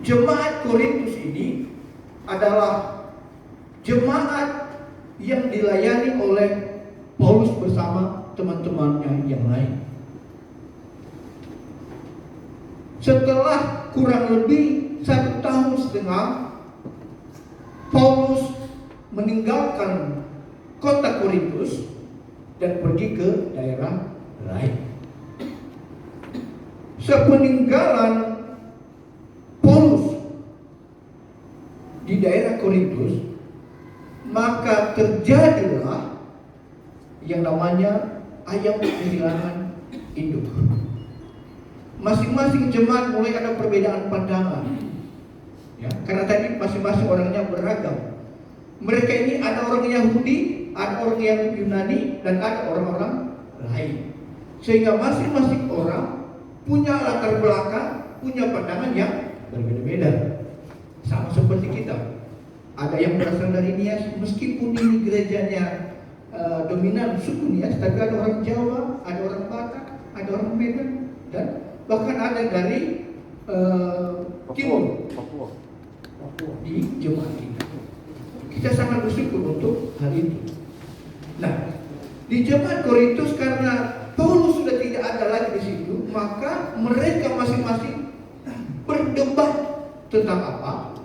Jemaat Korintus ini adalah jemaat yang dilayani oleh Paulus bersama teman-temannya yang lain. Setelah kurang lebih 1,5 tahun, Paulus meninggalkan kota Korintus dan pergi ke daerah lain. Sepeninggalan Paulus di daerah Korintus, maka terjadilah yang namanya ayam kehilangan induk. Masing-masing jemaat mulai ada perbedaan pandangan, ya, karena tadi masing-masing orangnya beragam. Mereka ini ada orang Yahudi, ada orang yang Yunani, dan ada orang-orang lain. Sehingga masing-masing orang punya latar belakang, punya pandangan yang berbeda-beda. Sama seperti kita. Ada yang berasal dari Nias, meskipun ini gerejanya dominan suku Nias, tapi ada orang Jawa, ada orang Batak, ada orang Medan, dan bahkan ada dari Timur Papua di jemaat kita. Kita sangat bersyukur untuk hal itu. Nah, di jemaat Korintus karena Paulus sudah tidak ada lagi di situ, maka mereka masing-masing berdebat tentang apa?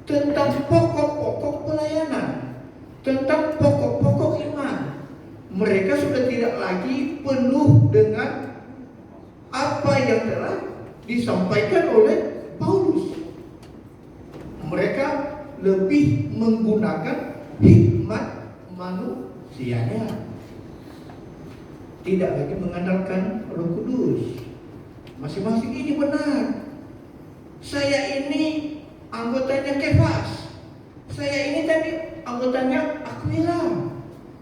Tentang pokok-pokok pelayanan, tentang pokok-pokok iman. Mereka sudah tidak lagi penuh dengan apa yang telah disampaikan oleh Paulus. Mereka lebih menggunakan hikmat manusianya, tidak lagi mengandalkan Roh Kudus. Masing-masing ini benar. Saya ini anggotanya Kefas, saya ini tadi anggotanya Aquila,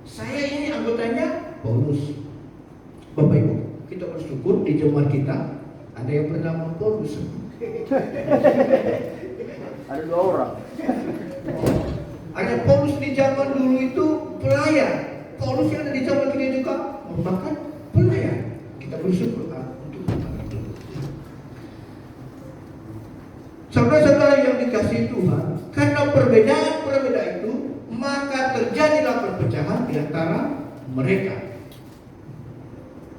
saya ini anggotanya Paulus. Bapak Ibu, kita bersyukur di jemaat kita ada yang bernama Paulus. Ada 2 orang. Ada Paulus di zaman dulu itu pelayan. Paulus yang ada di zaman kita juga merupakan pelayan. Kita bersyukur untuk itu. Saudara-saudara yang dikasihi Tuhan, karena perbedaan itu, maka terjadilah perpecahan di antara mereka.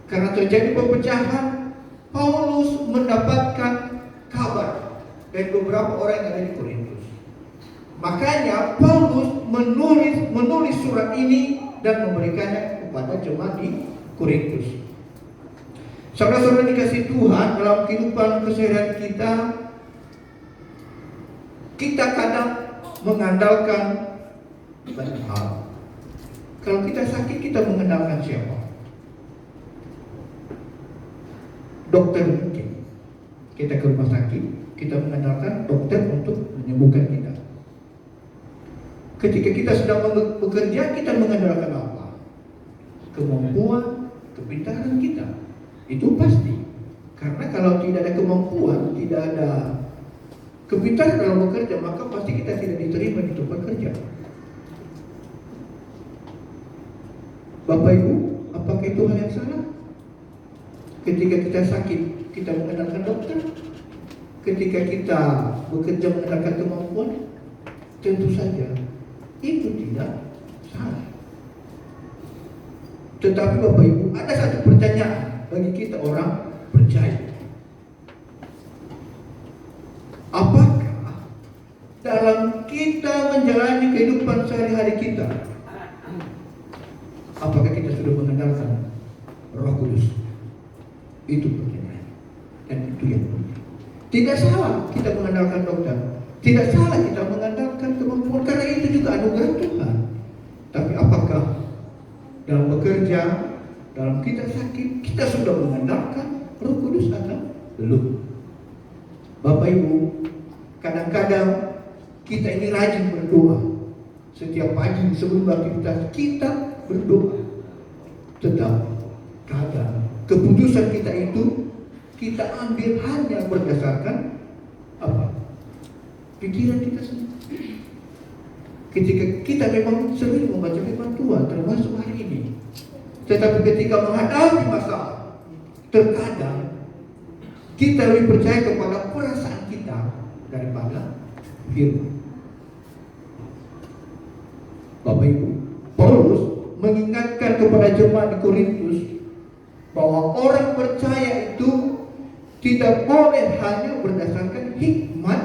Karena terjadi perpecahan, Paulus mendapatkan kabar dari beberapa orang yang ada di Korintus. Makanya Paulus menulis surat ini dan memberikannya kepada jemaat di Korintus. Saudara-saudara dikasihi Tuhan, dalam kehidupan keseharian kita kadang mengandalkan banyak hal. Kalau kita sakit, kita mengandalkan siapa? Dokter mungkin. Kita ke rumah sakit, kita mengandalkan dokter untuk menyembuhkan kita. Ketika kita sedang bekerja, kita mengandalkan apa? Kemampuan, kepintaran kita. Itu pasti. Karena kalau tidak ada kemampuan, tidak ada kepintaran dalam bekerja, maka pasti kita tidak diterima di tempat kerja. Bapak Ibu, apakah itu hal yang salah? Ketika kita sakit, kita mengandalkan dokter. Ketika kita bekerja mengandalkan kemampuan, tentu saja itu tidak salah. Tetapi Bapak Ibu, ada satu pertanyaan bagi kita orang percaya. Apakah dalam kita menjalani kehidupan sehari-hari kita, apakah kita sudah mengandalkan Roh Kudus? Itu pertanyaan. Dan itu yang penting. Tidak salah kita mengandalkan dokter, tidak salah kita mengandalkan kemampuan, karena itu juga anugerah Tuhan. Tapi apakah dalam bekerja, dalam kita sakit, kita sudah mengandalkan Roh Kudus atau belum? Bapak Ibu, kadang-kadang kita ini rajin berdoa. Setiap pagi sebelum beraktivitas kita berdoa. Tetapi kadang keputusan kita itu kita ambil hanya berdasarkan apa? Pikiran kita sendiri. Ketika kita memang sering membaca firman Tuhan, termasuk hari ini, tetapi ketika menghadapi masalah, terkadang kita lebih percaya kepada perasaan kita daripada firman. Bapak Ibu, Paulus mengingatkan kepada jemaat di Korintus bahwa orang percaya itu tidak boleh hanya berdasarkan hikmat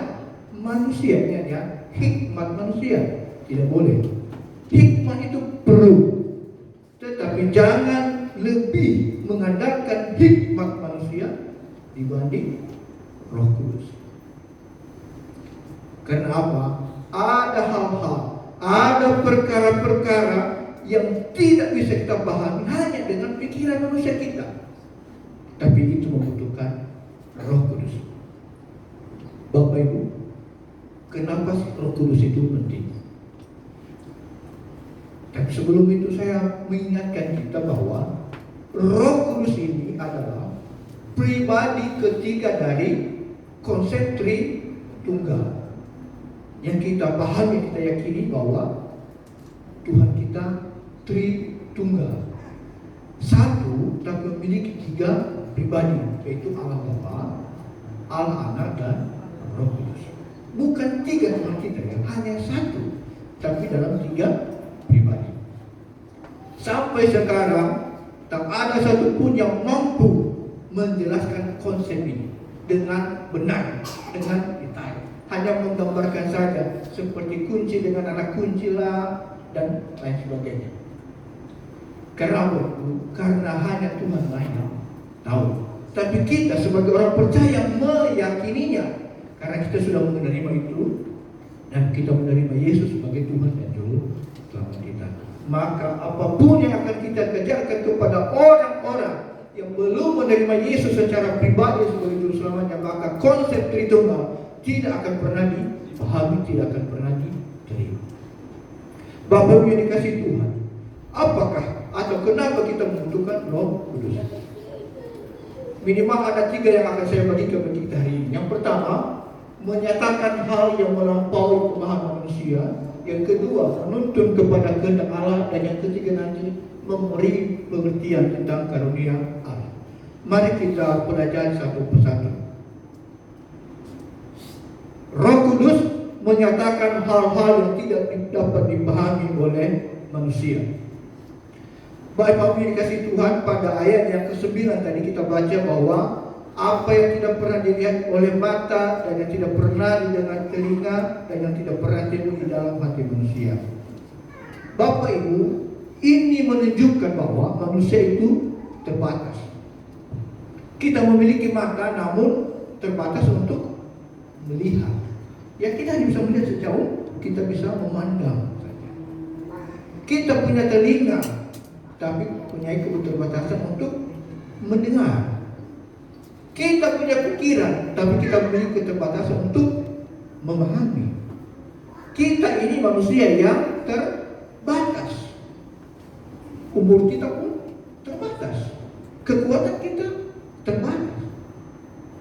manusia, ya, hikmat manusia tidak boleh. Hikmat itu perlu, tetapi jangan lebih mengandalkan hikmat manusia dibanding Roh Kudus. Karena apa? Ada hal-hal, ada perkara-perkara yang tidak bisa kita pahami hanya dengan pikiran manusia kita, tapi itu membutuhkan Roh Kudus. Bapak Ibu, kenapa Roh Kudus itu penting? Tapi sebelum itu saya mengingatkan kita bahwa Roh Kudus ini adalah pribadi ketiga dari konsep Tritunggal. Yang kita pahami, kita yakini bahwa Tuhan kita Tritunggal, satu tapi memiliki tiga pribadi, yaitu Allah Bapa, Allah Anak, dan Roh Kudus. Bukan tiga Tuhan kita, yang hanya satu, tapi dalam tiga pribadi. Sampai sekarang tak ada satupun yang mampu menjelaskan konsep ini dengan benar, dengan detail. Hanya menggambarkan saja, seperti kunci dengan anak kunci lah, dan lain sebagainya. Karena apa? Karena hanya Tuhan lah yang tahu. Tapi kita sebagai orang percaya meyakininya, karena kita sudah menerima itu, dan kita menerima Yesus sebagai Tuhan dan Juru Selamat kita. Maka apapun yang akan kita kerjakan kepada orang-orang yang belum menerima Yesus secara pribadi sebagai Juru Selamatnya, maka konsep Tritunggal tidak akan pernah dipahami, tidak akan pernah diterima. Bapak yang dikasih Tuhan, apakah atau kenapa kita membutuhkan Roh Kudus? Minimal ada tiga yang akan saya bagikan bagi kita hari ini. Yang pertama, menyatakan hal yang melampaui pemahaman manusia. Yang kedua, menuntun kepada kehendak Allah. Dan yang ketiga nanti memberi pengertian tentang karunia Allah. Mari kita pelajari satu persatu. Roh Kudus menyatakan hal-hal yang tidak dapat dipahami oleh manusia. Bapak yang dikasih Tuhan, pada ayat yang ke-9 tadi kita baca bahwa apa yang tidak pernah dilihat oleh mata, dan yang tidak pernah didengar telinga, dan yang tidak pernah timbul di dalam hati manusia. Bapak Ibu, ini menunjukkan bahwa manusia itu terbatas. Kita memiliki mata, namun terbatas untuk melihat. Ya, kita hanya bisa melihat sejauh kita bisa memandang saja. Kita punya telinga, tapi punya keterbatasan untuk mendengar. Kita punya pikiran, tapi kita memiliki keterbatasan untuk memahami. Kita ini manusia yang terbatas. Umur kita pun terbatas. Kekuatan kita terbatas.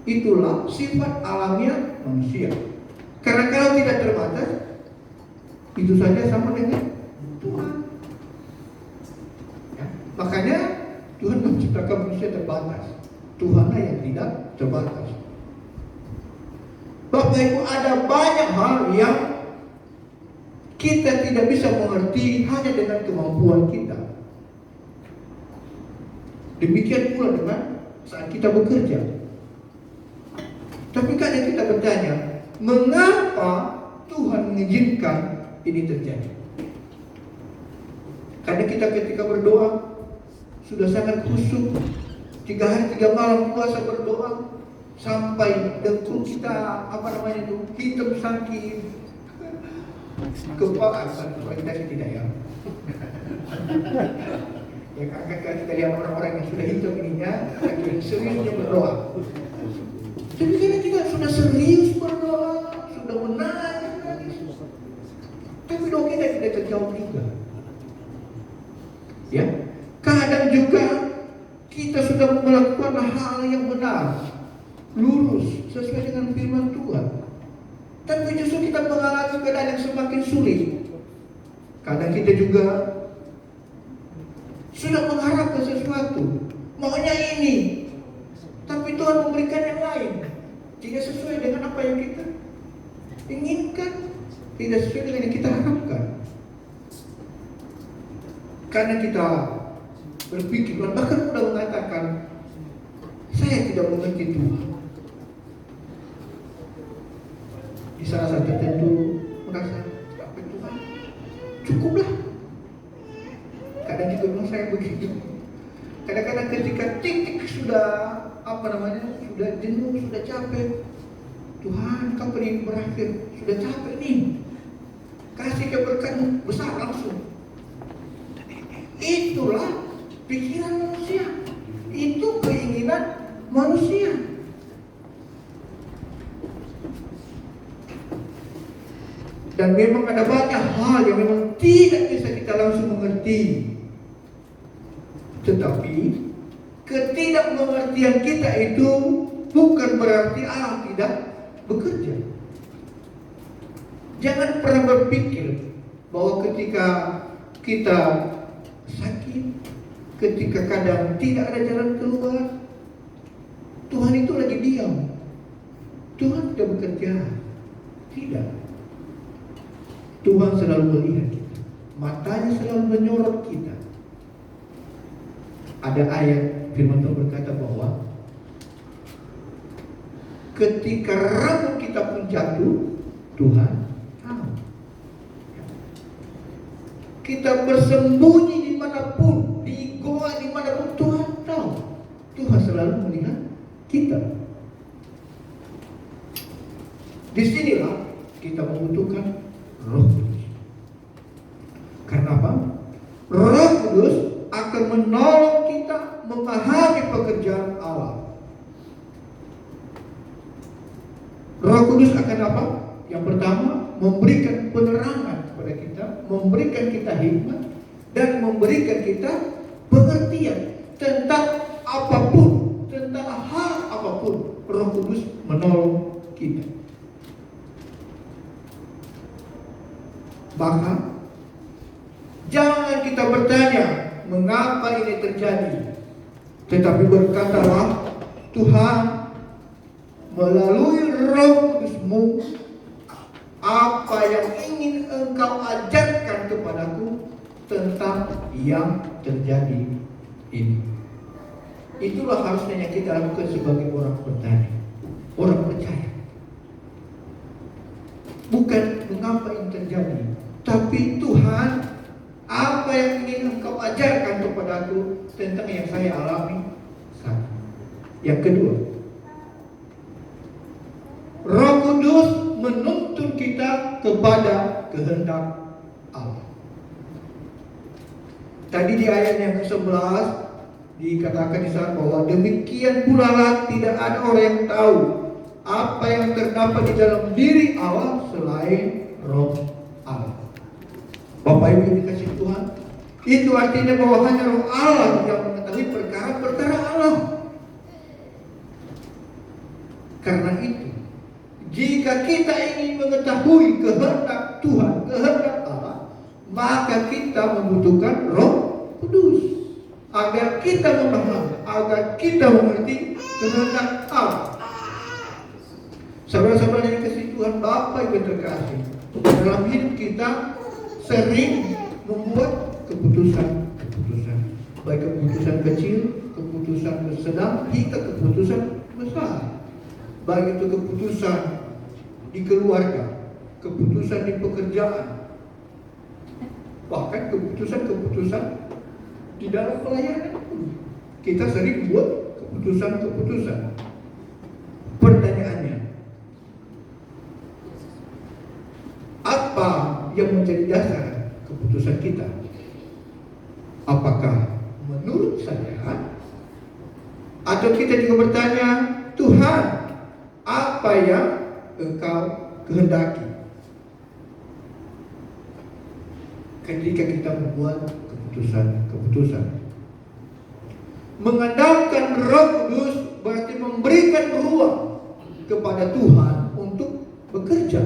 Itulah sifat alamiah manusia. Karena kalau tidak terbatas, itu saja sama dengan Tuhan. Ya, makanya Tuhan menciptakan manusia terbatas. Tuhanlah yang tidak terbatas. Bapak Ibu, ada banyak hal yang kita tidak bisa mengerti hanya dengan kemampuan kita. Demikian pula dengan saat kita bekerja. Tapi kadang kita bertanya, mengapa Tuhan mengizinkan ini terjadi? Karena kita ketika berdoa sudah sangat khusyuk, 3 hari 3 malam puasa berdoa sampai dengkul kita hitam sakit, kepala kita tidak ya. Ya, karena kita lihat orang-orang yang sudah hitam ininya, seriusnya berdoa. Jadi kita sudah serius berdoa, sudah menangis, tapi doa kita tidak terjawab juga. Ya, kadang juga kita sudah melakukan hal yang benar, lurus, sesuai dengan firman Tuhan, tapi justru kita mengalami keadaan yang semakin sulit. Kadang kita juga sudah mengharapkan sesuatu, maunya ini, tapi Tuhan memberikan yang lain, tidak sesuai dengan apa yang kita inginkan, tidak sesuai dengan yang kita harapkan. Karena kita berpikir, bahkan sudah mengatakan, saya tidak mengerti Tuhan. Di saat-saat tertentu merasa, apa Tuhan? Cukuplah. Kadang juga bilang saya begitu. Kadang-kadang ketika titik sudah sudah jenuh, sudah capek, Tuhan, kapan ini berakhir? Sudah capek nih. Kasih keberkatan besar langsung. Itulah pikiran manusia. Itu keinginan manusia. Dan memang ada banyak hal yang memang tidak bisa kita langsung mengerti. Tetapi ketidakmengertian kita itu bukan berarti Allah tidak bekerja. Jangan pernah berpikir bahwa ketika kita sakit, ketika kadang tidak ada jalan keluar, Tuhan itu lagi diam. Tuhan tidak bekerja. Tidak. Tuhan selalu melihat kita. Matanya selalu menyorot kita. Ada ayat firman Tuhan berkata bahwa ketika rambut kita pun jatuh, Tuhan tahu. Kita bersembunyi dimanapun, di goa dimanapun, Tuhan tahu. Tuhan selalu melihat kita. Disinilah kita membutuhkan Roh Kudus. Karena apa? Roh Kudus akan menolong kita memahami pekerjaan Allah. Roh Kudus akan apa? Yang pertama, memberikan penerangan kepada kita, memberikan kita hikmat, dan memberikan kita pengertian tentang apapun, tentang hal apapun. Roh Kudus menolong kita. Bahkan jangan kita bertanya mengapa ini terjadi, tetapi berkatalah, Tuhan, melalui Roh Kudus-Mu, apa yang ingin Engkau ajarkan kepadaku tentang yang terjadi ini. Itulah harusnya yang kita lakukan sebagai orang bertanya, orang percaya. Bukan mengapa ini terjadi, tapi Tuhan, apa yang ingin Engkau ajarkan kepadaku tentang yang saya alami saat ini. Yang kedua, Roh Kudus menuntun kita kepada kehendak Allah. Tadi di ayat yang ke-11 dikatakan di sana bahwa demikian pula lah tidak ada orang yang tahu apa yang terdapat di dalam diri Allah selain Roh Allah. Bapak Ibu yang dikasihi Tuhan, itu artinya bahwa hanya Roh Allah yang mengetahui perkara-perkara Allah. Karena itu, jika kita ingin mengetahui kehendak Tuhan, kehendak Allah, maka kita membutuhkan Roh Kudus agar kita memahami, agar kita mengerti kehendak Allah. Saudara-saudara yang dikasihi Tuhan, Bapak Ibu terkasih, dalam hidup kita sering membuat keputusan-keputusan, baik keputusan kecil, keputusan sedang, hingga keputusan besar. Baik itu keputusan di keluarga, keputusan di pekerjaan, bahkan keputusan-keputusan di dalam pelayanan pun kita sering buat keputusan-keputusan. Pertanyaannya, apa yang menjadi dasar keputusan kita? Apakah menurut saya? Atau kita juga bertanya, Tuhan, apa yang Engkau kehendaki? Ketika kita membuat keputusan. Mengandalkan Roh Kudus berarti memberikan ruang kepada Tuhan untuk bekerja,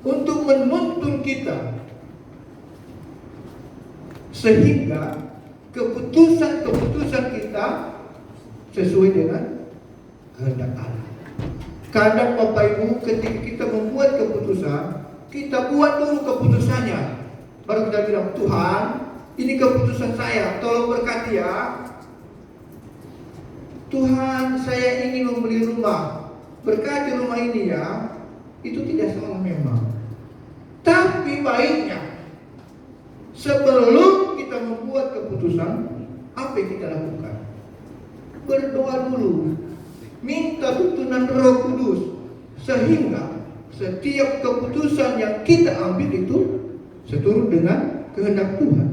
untuk menuntun kita, sehingga keputusan-keputusan kita sesuai dengan kehendak Allah. Kadang Bapak Ibu ketika kita membuat keputusan, kita buat dulu keputusannya. Baru kita bilang, Tuhan, ini keputusan saya, tolong berkati ya. Tuhan, saya ingin membeli rumah, berkati rumah ini ya. Itu tidak salah memang. Tapi baiknya, sebelum kita membuat keputusan, apa yang kita lakukan? Berdoa dulu, minta tuntunan Roh Kudus, sehingga setiap keputusan yang kita ambil itu seturut dengan kehendak Tuhan.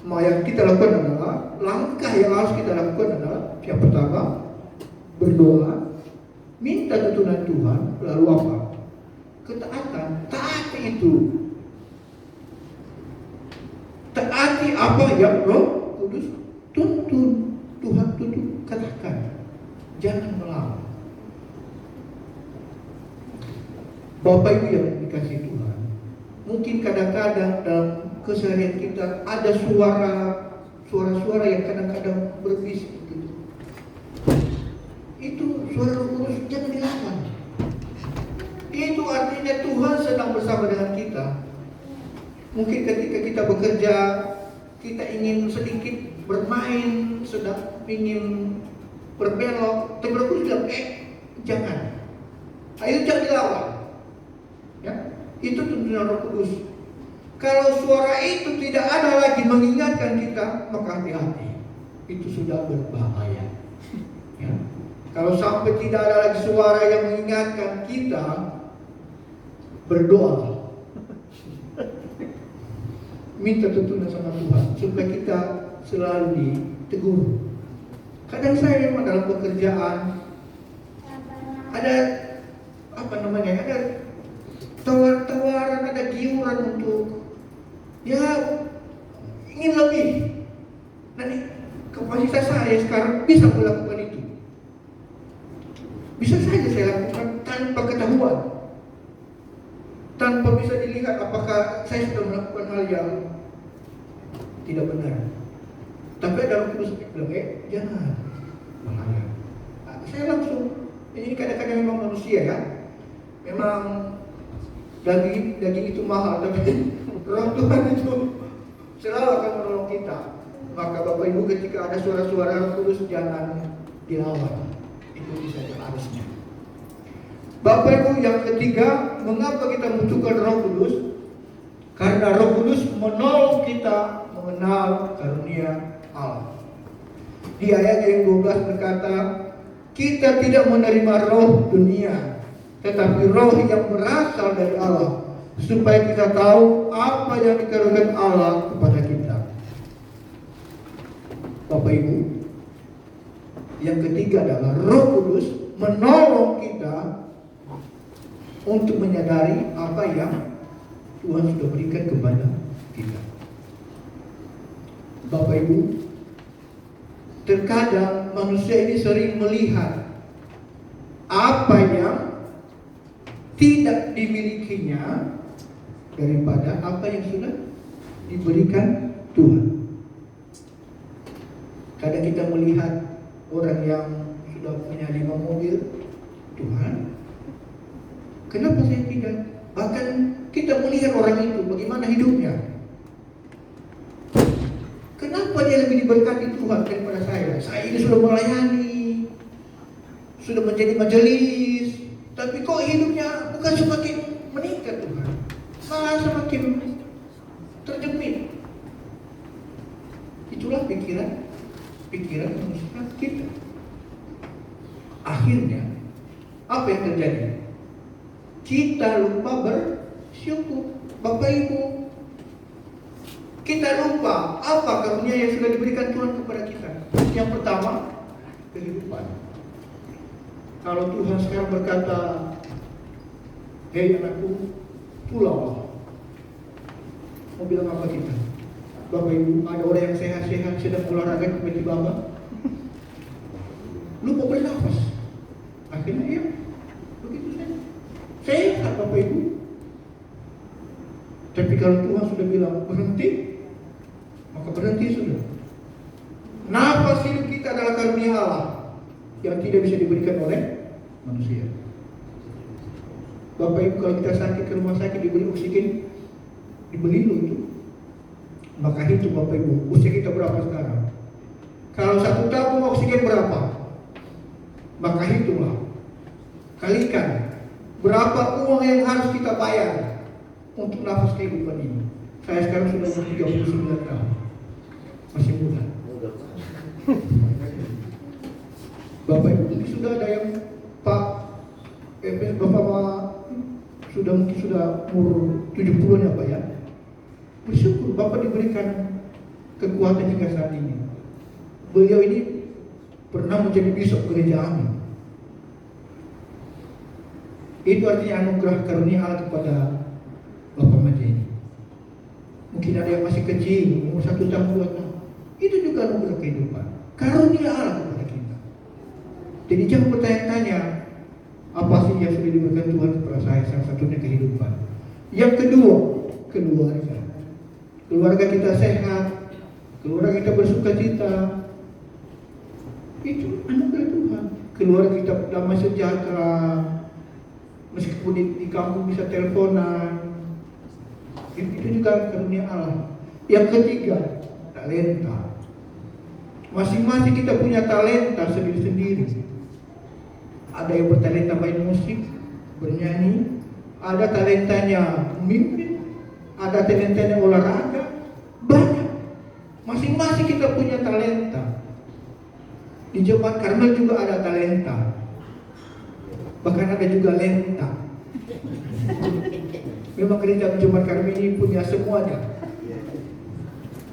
Yang kita lakukan adalah, langkah yang harus kita lakukan adalah, yang pertama, berdoa, minta tuntunan Tuhan, lalu apa? Ketaatan. Taati itu. Taati apa yang Roh Kudus tuntun. Tuhan tuntun, katakan. Jangan melawan. Bapak Ibu yang dikasihi Tuhan, mungkin kadang-kadang dalam keseharian kita ada suara-suara yang kadang-kadang berbisik gitu. Itu suara Roh Kudus, jangan dilawan. Itu artinya Tuhan sedang bersama dengan kita. Mungkin ketika kita bekerja, kita ingin sedikit bermain, sedang ingin berbelok, tapi Roh Kudus bilang, jangan. Ayo jangan dilawan. Ya, itu tuntunan Roh Kudus. Kalau suara itu tidak ada lagi mengingatkan kita, maka hati-hati. Itu sudah berbahaya. Ya. Kalau sampai tidak ada lagi suara yang mengingatkan kita, berdoa. Minta tuntunan sama Tuhan supaya kita selalu ditegur. Kadang saya memang dalam pekerjaan ada ada tawaran, ada giuran untuk ingin lebih. Nanti kapasitas saya sekarang bisa melakukan itu. Bisa saja saya lakukan tanpa ketahuan, tanpa bisa dilihat apakah saya sudah melakukan hal yang tidak benar. Tapi dalam Kudus bilang, jangan, bahaya. Saya langsung, ini kadang-kadang memang manusia ya, memang daging itu mahal, tapi Roh Tuhan itu selalu akan menolong kita. Maka Bapak Ibu ketika ada suara-suara Roh Kudus, jangan dilawan. Itu bisa harusnya. Bapak Ibu yang ketiga, mengapa kita membutuhkan Roh Kudus? Karena Roh Kudus menolong kita mengenal karunia Allah. Di ayat yang 12 berkata, kita tidak menerima roh dunia, tetapi roh yang berasal dari Allah, supaya kita tahu apa yang dikaruniakan Allah kepada kita. Bapak Ibu, yang ketiga adalah Roh Kudus menolong kita untuk menyadari apa yang Tuhan sudah berikan kepada kita. Bapak Ibu, terkadang manusia ini sering melihat apa yang tidak dimilikinya daripada apa yang sudah diberikan Tuhan. Kadang kita melihat orang yang sudah punya 5 mobil, Tuhan, kenapa saya tidak? Bahkan kita melihat orang itu bagaimana hidupnya. Kenapa dia lebih diberkati Tuhan daripada saya? Saya ini sudah melayani, sudah menjadi majelis, tapi kok hidupnya bukan semakin meningkat Tuhan, malah semakin terjepit. Itulah pikiran manusia kita. Akhirnya apa yang terjadi? Kita lupa bersyukur. Bapak Ibu, kita lupa apa karunia yang sudah diberikan Tuhan kepada kita. Yang pertama, kehidupan. Kalau Tuhan sekarang berkata, hei anakku, pulang. Mau bilang apa kita? Bapak Ibu, ada orang yang sehat-sehat sedang olahraga tiba-tiba apa? Lupa bernafas. Akhirnya ya, begitu saja. Sehat Bapak Ibu. Tapi kalau Tuhan sudah bilang berhenti, maka berhenti sudah. Nafas hidup kita adalah karunia Allah yang tidak bisa diberikan oleh manusia. Bapak Ibu, kalau kita sakit ke rumah sakit diberi oksigen, dibeli loh itu. Maka hitung Bapak Ibu, usia kita berapa sekarang? Kalau 1 tabung oksigen berapa? Maka hitunglah, kalikan berapa uang yang harus kita bayar untuk nafas kehidupan ini. Saya sekarang sudah 39 tahun, masih muda. Bapak Ibu, ini sudah ada yang Bapak sudah mungkin sudah umur 70 ya Pak ya. Bersyukur Bapak diberikan kekuatan hingga saat ini. Beliau ini pernah menjadi bishop gereja Amin. Itu artinya anugerah karunia Allah kepada Bapak Majeni. Mungkin ada yang masih kecil, umur 1 tahun 2 tahun. Itu juga anugerah kehidupan, karunia Allah kepada kita. Jadi jangan bertanya-tanya apa sih yang sudah diberikan Tuhan kepada saya. Salah satunya kehidupan. Yang kedua, keluarga. Keluarga kita sehat, keluarga kita bersuka cita. Itu anugerah Tuhan. Keluarga kita damai sejahtera, meskipun di kampung bisa teleponan. Itu juga karunia Allah. Yang ketiga, talenta. Masing-masing kita punya talenta sendiri-sendiri. Ada yang bertalenta main musik, bernyanyi, ada talentanya memimpin, ada talentanya olahraga, banyak. Masing-masing kita punya talenta. Di Jemaat Karmel juga ada talenta, bahkan ada juga lenta. Memang gereja Jemaat Karmel ini punya semuanya.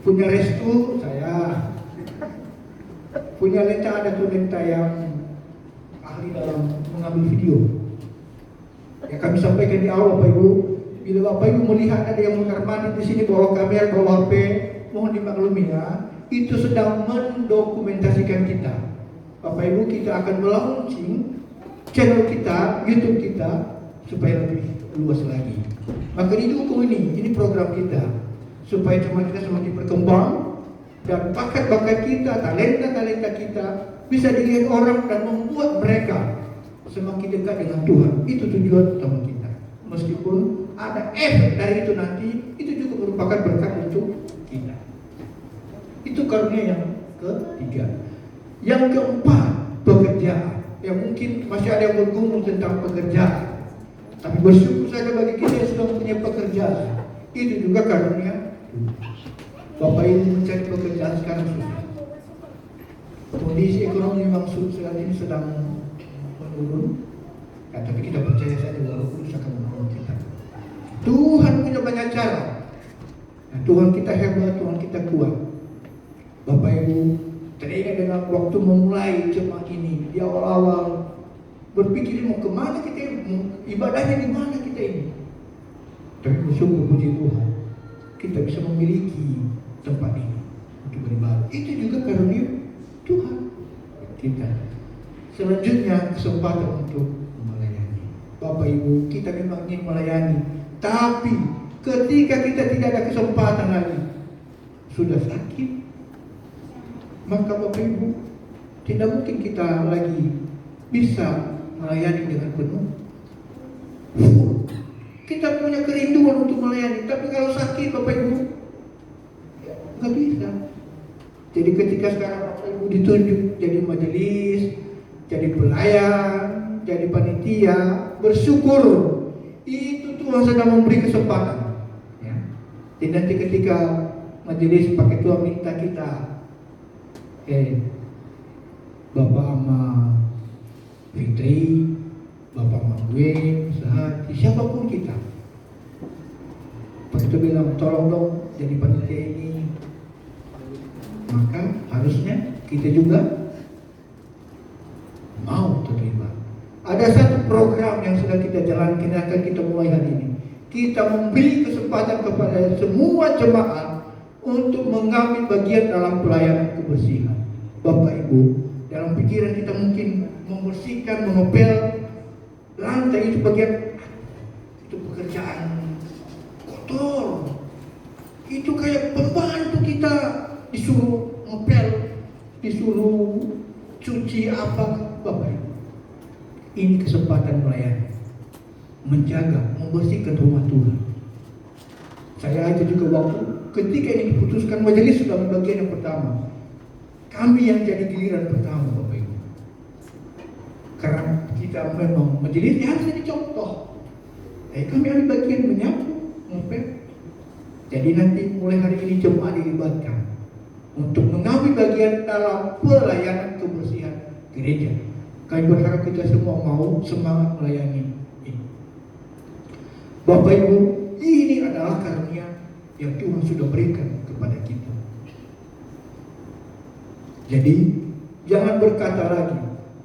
Punya restu saya, punya lenta, ada tuh lenta yang ahli dalam mengambil video. Ya kami sampaikan di awal Bapak Ibu, bila Bapak Ibu melihat ada yang mengkamar mandi di sini bawa kamera, bawa HP, mohon dimaklumi ya, itu sedang mendokumentasikan kita. Bapak Ibu, kita akan melaunching channel kita, YouTube kita supaya lebih luas lagi. Maka didukung ini program kita supaya cuma kita semakin berkembang dan bakat-bakat kita, talenta-talenta kita bisa dilihat orang dan membuat mereka semakin dekat dengan Tuhan. Itu tujuan utama kita. Meskipun ada efek dari itu nanti, itu juga merupakan berkat untuk kita. Itu karunia yang ketiga. Yang keempat, pekerjaan. Yang mungkin masih ada yang bergumul tentang pekerjaan, tapi bersyukur saja bagi kita yang sudah punya pekerjaan. Itu juga karunia. Bapak Ibu mencari pekerjaan sekarang susah. Kondisi ekonomi memang saat ini sedang menurun. Ya, tapi kita percaya saja bahwa Roh Kudus akan menolong kita. Tuhan punya banyak cara. Nah, Tuhan kita hebat, Tuhan kita kuat. Bapak Ibu, teringat dengan waktu memulai jemaat ini di awal-awal berpikir mau kemana kita, ibadahnya di mana kita ini. Tapi bersyukur puji Tuhan, kita bisa memiliki tempat ini untuk beribadah. Itu juga karunia Tuhan kita. Selanjutnya kesempatan untuk melayani. Bapak Ibu, kita memang ingin melayani, tapi ketika kita tidak ada kesempatan lagi, sudah sakit, maka Bapak Ibu tidak mungkin kita lagi bisa melayani dengan penuh. Kita punya kerinduan untuk melayani, tapi kalau sakit Bapak Ibu nggak bisa. Jadi ketika sekarang Bapak Ibu ditunjuk jadi majelis, jadi pelayan, jadi panitia, bersyukur. Itu Tuhan sedang memberi kesempatan. Ya. Dan nanti ketika majelis pakai Tuhan minta kita, Bapak Ama Fitri, Bapak Mangwin, Sehati, siapapun kita, Pak itu bilang tolong dong jadi panitia ini, maka harusnya kita juga mau terlibat. Ada satu program yang sudah kita jalankan, akan kita mulai hari ini. Kita memberi kesempatan kepada semua jemaat untuk mengambil bagian dalam pelayanan kebersihan. Bapak Ibu, dalam pikiran kita mungkin membersihkan, mengepel lantai itu bagian, itu pekerjaan kotor. Itu kayak pembantu kita disuruh ngepel, disuruh cuci apa, Bapak Ibu. Ini kesempatan melayani, menjaga, membersihkan rumah Tuhan. Saya aja juga waktu ketika ini diputuskan majelis sudah bagian yang pertama, kami yang jadi giliran pertama, Bapak Ibu. Karena kita memang majelis harus jadi contoh. Kami ambil bagian menyapu, ngepel. Jadi nanti mulai hari ini jemaat dilibatkan untuk mengambil bagian dalam pelayanan kebersihan gereja. Kami berharap kita semua mau semangat melayani ini. Bapak Ibu, ini adalah karunia yang Tuhan sudah berikan kepada kita. Jadi jangan berkata lagi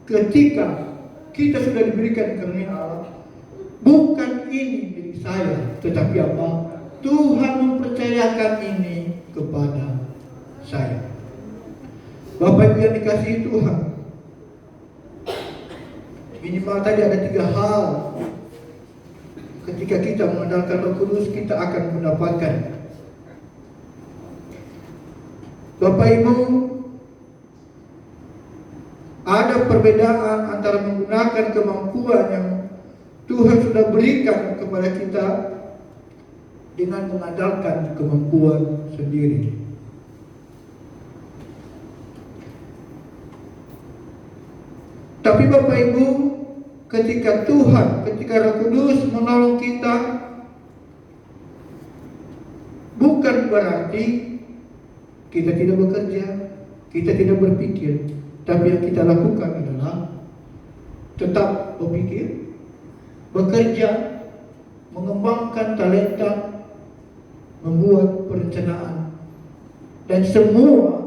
ketika kita sudah diberikan karunia Allah, bukan ini milik saya, tetapi apa? Tuhan mempercayakan ini kepada saya. Bapak Ibu yang dikasihi Tuhan, minimal tadi ada 3 hal. Ketika kita mengandalkan Roh Kudus, kita akan mendapatkan. Bapak Ibu, ada perbedaan antara menggunakan kemampuan yang Tuhan sudah berikan kepada kita dengan mengandalkan kemampuan sendiri. Tapi Bapak Ibu, ketika Tuhan, ketika Roh Kudus menolong kita, bukan berarti kita tidak bekerja, kita tidak berpikir. Tapi yang kita lakukan adalah tetap berpikir, bekerja, mengembangkan talenta, membuat perencanaan, dan semua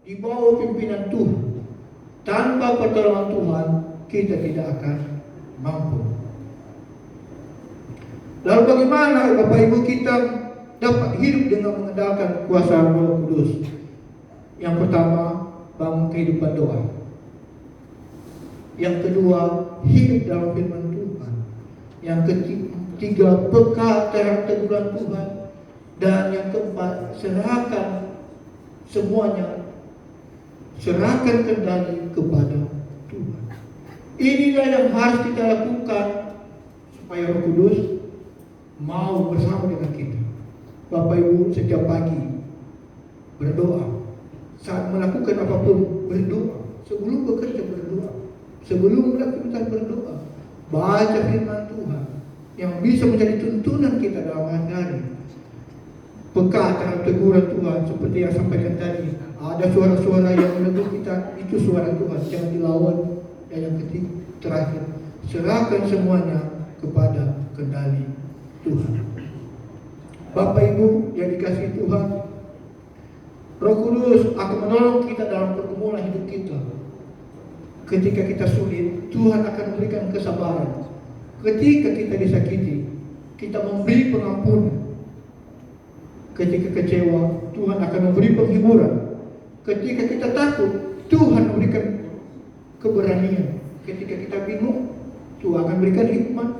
di bawah pimpinan Tuhan. Tanpa pertolongan Tuhan, kita tidak akan mampu. Lalu bagaimana Bapak Ibu kita dapat hidup dengan mengandalkan kuasa Roh Kudus? Yang pertama, bangun kehidupan doa. Yang kedua, hidup dalam firman Tuhan. Yang ketiga, peka terhadap teguran Tuhan. Dan yang keempat, serahkan semuanya, serahkan kendali kepada Tuhan. Inilah yang harus kita lakukan supaya Roh Kudus mau bersama dengan kita. Bapak Ibu, setiap pagi berdoa. Saat melakukan apapun berdoa. Sebelum bekerja berdoa. Sebelum melakukan berdoa. Baca firman Tuhan yang bisa menjadi tuntunan kita dalam hari-hari. Peka terhadap teguran Tuhan seperti yang sampaikan tadi. Ada suara-suara yang menegur kita, itu suara Tuhan, jangan dilawan. Dan yang ketiga, terakhir, serahkan semuanya kepada kendali Tuhan. Bapak Ibu yang dikasihi Tuhan, Roh Kudus akan menolong kita dalam pergumulan hidup kita. Ketika kita sulit, Tuhan akan memberikan kesabaran. Ketika kita disakiti, kita memberi pengampunan. Ketika kecewa, Tuhan akan memberi penghiburan. Ketika kita takut, Tuhan memberikan keberanian. Ketika kita bingung, Tuhan akan berikan hikmat.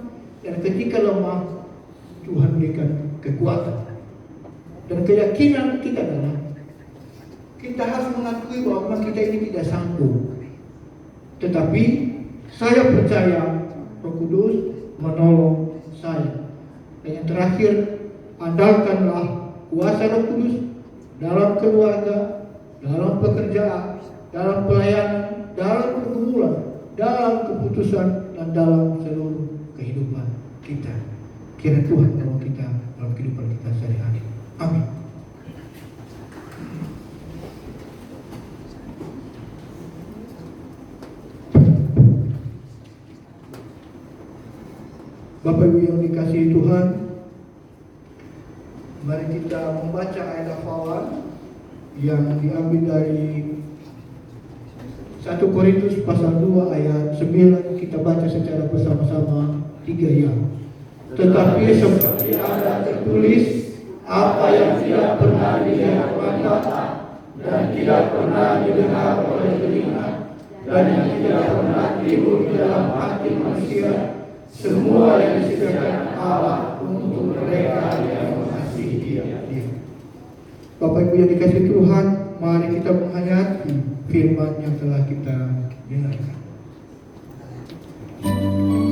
Dan ketika lemah, Tuhan berikan kekuatan. Dan keyakinan kita adalah kita harus mengakui bahwa memang kita ini tidak sanggup. Tetapi saya percaya Roh Kudus menolong saya. Dan yang terakhir, andalkanlah kuasa Roh Kudus dalam keluarga, dalam pekerjaan, dalam pelayanan, dalam pergumulan, dalam keputusan, dan dalam seluruh kehidupan kita. Kiranya Tuhan menolong kita dalam kehidupan kita sehari-hari. Amin. Bapak Ibu yang dikasihi Tuhan, mari kita membaca ayat hafalan yang diambil dari 1 Korintus pasal 2 ayat 9. Kita baca secara bersama-sama 3 ya. Tetapi seperti ada tertulis, apa yang tidak pernah dilihat oleh mata dan tidak pernah didengar oleh telinga dan yang tidak pernah timbul di dalam hati manusia, semua yang disediakan Allah untuk mereka yang mengasihi Dia. Bapak Ibu yang dikasihi Tuhan, mari kita menghayati firman yang telah kita dengarkan. Tuhan.